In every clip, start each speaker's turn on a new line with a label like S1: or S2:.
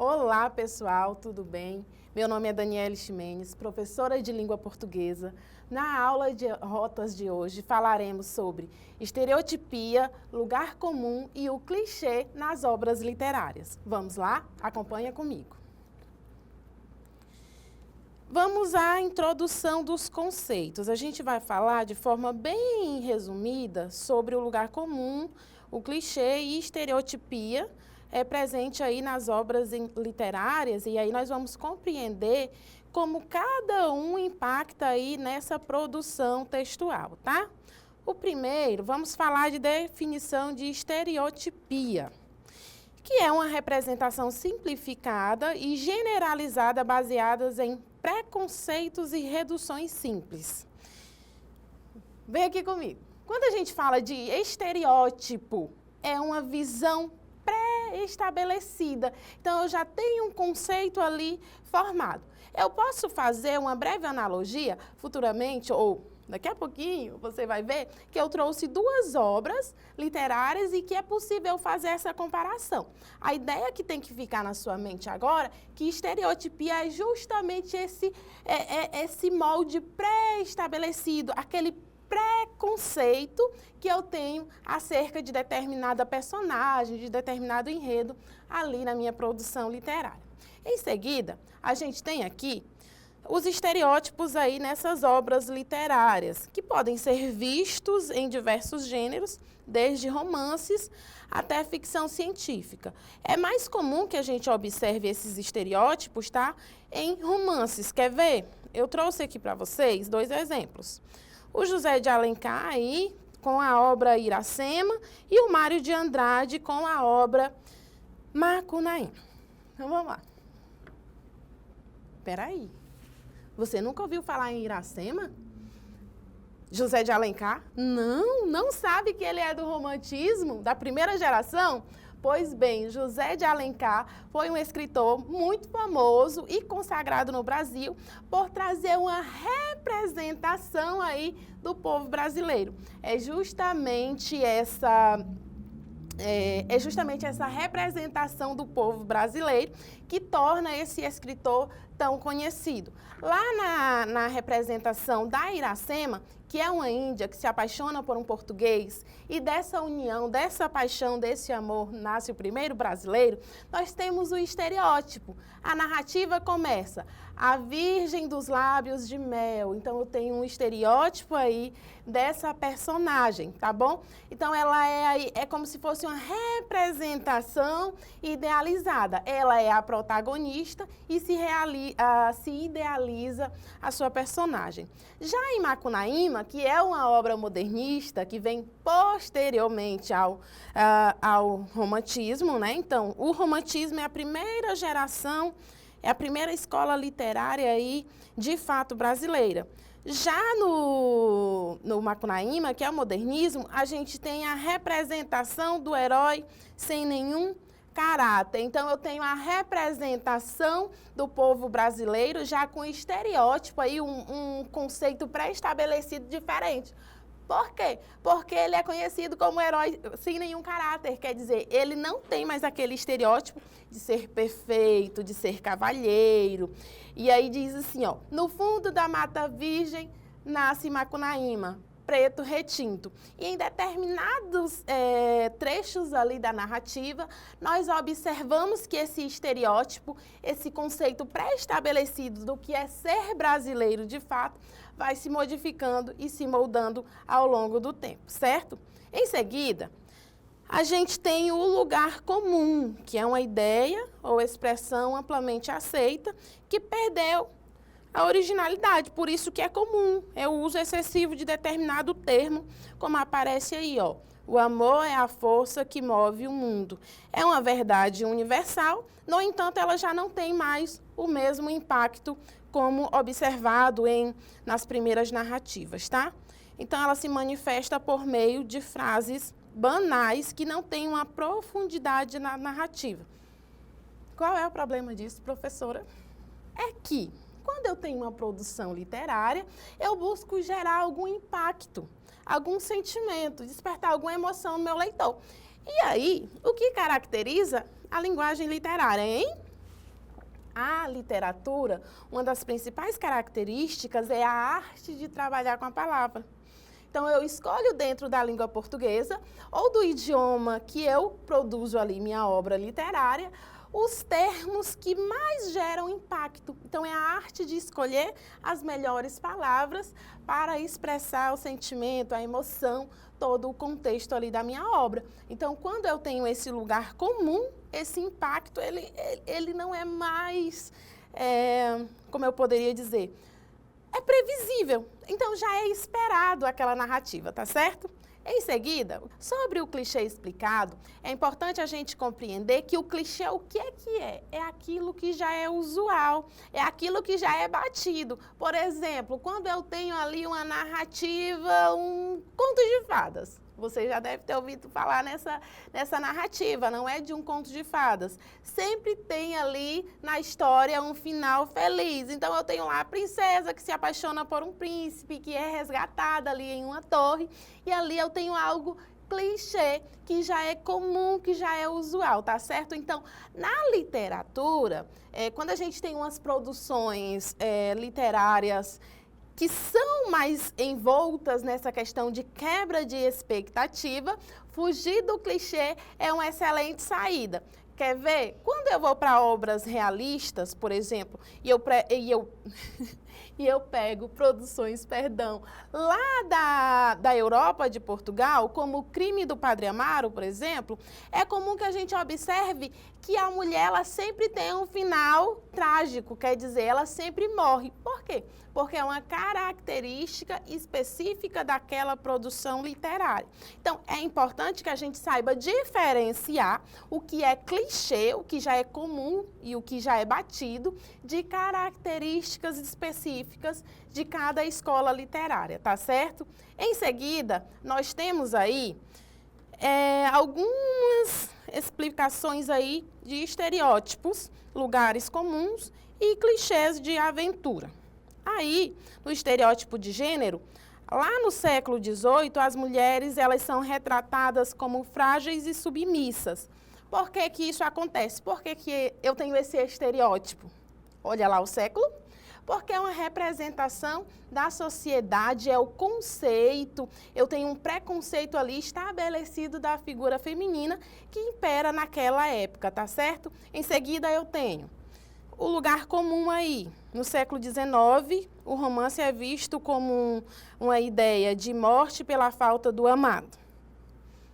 S1: Olá, pessoal, tudo bem? Meu nome é Daniele Ximenes, professora de língua portuguesa. Na aula de rotas de hoje falaremos sobre estereotipia, lugar comum e o clichê nas obras literárias. Vamos lá? Acompanha comigo. Vamos à introdução dos conceitos. A gente vai falar de forma bem resumida sobre o lugar comum, o clichê e estereotipia presente aí nas obras literárias, e aí nós vamos compreender como cada um impacta aí nessa produção textual, tá? O primeiro, vamos falar de definição de estereotipia, que é uma representação simplificada e generalizada baseadas em preconceitos e reduções simples. Vem aqui comigo. Quando a gente fala de estereótipo, é uma visão pré-estabelecida. Então, eu já tenho um conceito ali formado. Eu posso fazer uma breve analogia futuramente, ou daqui a pouquinho, você vai ver que eu trouxe duas obras literárias e que é possível fazer essa comparação. A ideia que tem que ficar na sua mente agora, que estereotipia é justamente esse molde pré-estabelecido, aquele preconceito que eu tenho acerca de determinada personagem, de determinado enredo ali na minha produção literária. Em seguida, a gente tem aqui os estereótipos aí nessas obras literárias, que podem ser vistos em diversos gêneros, desde romances até ficção científica. É mais comum que a gente observe esses estereótipos, tá? Em romances. Quer ver? Eu trouxe aqui para vocês dois exemplos. O José de Alencar aí, com a obra Iracema, e o Mário de Andrade com a obra Macunaíma. Então, vamos lá. Espera aí. Você nunca ouviu falar em Iracema? José de Alencar? Não sabe que ele é do romantismo, da primeira geração? Pois bem, José de Alencar foi um escritor muito famoso e consagrado no Brasil por trazer uma representação aí do povo brasileiro. É justamente essa representação do povo brasileiro que torna esse escritor tão conhecido. Lá na representação da Iracema, que é uma índia que se apaixona por um português, e dessa união, dessa paixão, desse amor, nasce o primeiro brasileiro, nós temos o estereótipo. A narrativa começa, a virgem dos lábios de mel. Então, eu tenho um estereótipo aí dessa personagem, tá bom? Então, ela é como se fosse uma representação idealizada. Ela é a protagonista e se idealiza a sua personagem. Já em Macunaíma, que é uma obra modernista que vem posteriormente ao romantismo, né? Então, o romantismo é a primeira geração, é a primeira escola literária aí, de fato, brasileira. Já no Macunaíma, que é o modernismo, a gente tem a representação do herói sem nenhum caráter. Então, eu tenho a representação do povo brasileiro já com estereótipo, aí, um conceito pré-estabelecido diferente. Por quê? Porque ele é conhecido como herói sem nenhum caráter, quer dizer, ele não tem mais aquele estereótipo de ser perfeito, de ser cavalheiro. E aí diz assim, ó, no fundo da Mata Virgem nasce Macunaíma, preto retinto. E em determinados trechos ali da narrativa, nós observamos que esse estereótipo, esse conceito pré-estabelecido do que é ser brasileiro de fato, vai se modificando e se moldando ao longo do tempo, certo? Em seguida, a gente tem o lugar comum, que é uma ideia ou expressão amplamente aceita, que perdeu a originalidade, por isso que é comum, é o uso excessivo de determinado termo, como aparece aí, ó. O amor é a força que move o mundo. É uma verdade universal, no entanto, ela já não tem mais o mesmo impacto como observado nas primeiras narrativas, tá? Então, ela se manifesta por meio de frases banais que não têm uma profundidade na narrativa. Qual é o problema disso, professora? É que, quando eu tenho uma produção literária, eu busco gerar algum impacto, algum sentimento, despertar alguma emoção no meu leitor. E aí, o que caracteriza a linguagem literária, hein? A literatura, uma das principais características é a arte de trabalhar com a palavra. Então, eu escolho dentro da língua portuguesa ou do idioma que eu produzo ali minha obra literária, os termos que mais geram impacto. Então, é a arte de escolher as melhores palavras para expressar o sentimento, a emoção, todo o contexto ali da minha obra. Então, quando eu tenho esse lugar comum, esse impacto, ele não é mais, como eu poderia dizer, é previsível. Então, já é esperado aquela narrativa, tá certo? Em seguida, sobre o clichê explicado, é importante a gente compreender que o clichê, o que é que é? É aquilo que já é usual, é aquilo que já é batido. Por exemplo, quando eu tenho ali uma narrativa, um conto de fadas. Você já deve ter ouvido falar nessa narrativa, não é de um conto de fadas. Sempre tem ali na história um final feliz. Então, eu tenho lá a princesa que se apaixona por um príncipe, que é resgatada ali em uma torre. E ali eu tenho algo clichê, que já é comum, que já é usual, tá certo? Então, na literatura, quando a gente tem umas produções literárias que são mais envoltas nessa questão de quebra de expectativa, fugir do clichê é uma excelente saída. Quer ver? Quando eu vou para obras realistas, por exemplo, e eu pego produções, lá da Europa, de Portugal, como O Crime do Padre Amaro, por exemplo, é comum que a gente observe que a mulher, ela sempre tem um final trágico, quer dizer, ela sempre morre. Por quê? Porque é uma característica específica daquela produção literária. Então, é importante que a gente saiba diferenciar o que é clichê, o que já é comum e o que já é batido, de características específicas de cada escola literária, tá certo? Em seguida, nós temos aí algumas explicações aí de estereótipos, lugares comuns e clichês de aventura. Aí, no estereótipo de gênero, lá no século XVIII, as mulheres elas são retratadas como frágeis e submissas. Por que que isso acontece? Por que que eu tenho esse estereótipo? Olha lá o século. Porque é uma representação da sociedade, é o conceito, eu tenho um preconceito ali estabelecido da figura feminina que impera naquela época, tá certo? Em seguida eu tenho o lugar comum aí. No século XIX, o romance é visto como uma ideia de morte pela falta do amado.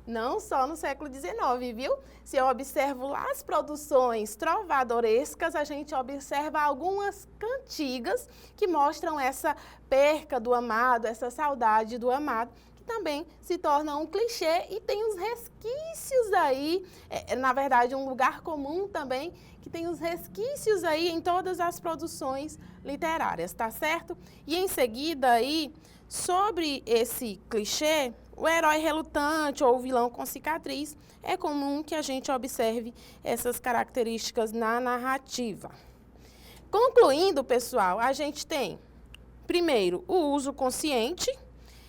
S1: Não só no século XIX, viu? Se eu observo lá as produções trovadorescas, a gente observa algumas cantigas que mostram essa perca do amado, essa saudade do amado, que também se torna um clichê e tem os resquícios aí, na verdade um lugar comum também, que tem os resquícios aí em todas as produções literárias, tá certo? E em seguida aí, sobre esse clichê, o herói relutante ou o vilão com cicatriz, é comum que a gente observe essas características na narrativa. Concluindo, pessoal, a gente tem, primeiro, o uso consciente,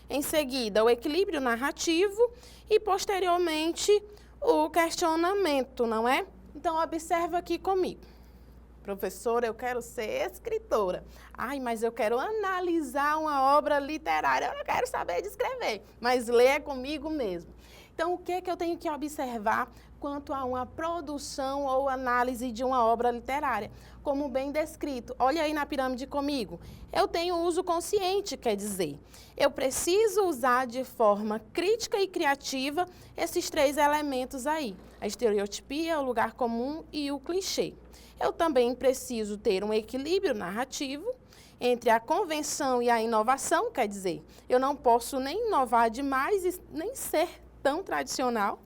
S1: em seguida, o equilíbrio narrativo e, posteriormente, o questionamento, não é? Então, observa aqui comigo. Professora, eu quero ser escritora. Ai, mas eu quero analisar uma obra literária. Eu não quero saber de escrever, mas ler comigo mesmo. Então, o que é que eu tenho que observar quanto a uma produção ou análise de uma obra literária? Como bem descrito, olha aí na pirâmide comigo. Eu tenho uso consciente, quer dizer, eu preciso usar de forma crítica e criativa esses três elementos aí. A estereotipia, o lugar comum e o clichê. Eu também preciso ter um equilíbrio narrativo entre a convenção e a inovação, quer dizer, eu não posso nem inovar demais e nem ser tão tradicional.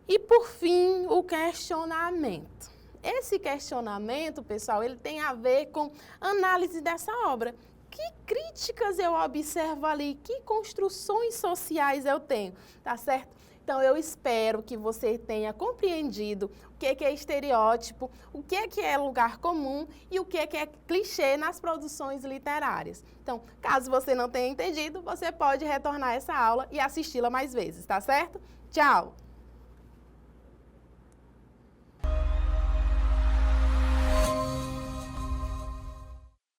S1: E, por fim, o questionamento. Esse questionamento, pessoal, ele tem a ver com análise dessa obra. Que críticas eu observo ali? Que construções sociais eu tenho? Tá certo? Então, eu espero que você tenha compreendido o que é estereótipo, o que é lugar comum e o que é clichê nas produções literárias. Então, caso você não tenha entendido, você pode retornar essa aula e assisti-la mais vezes, tá certo? Tchau!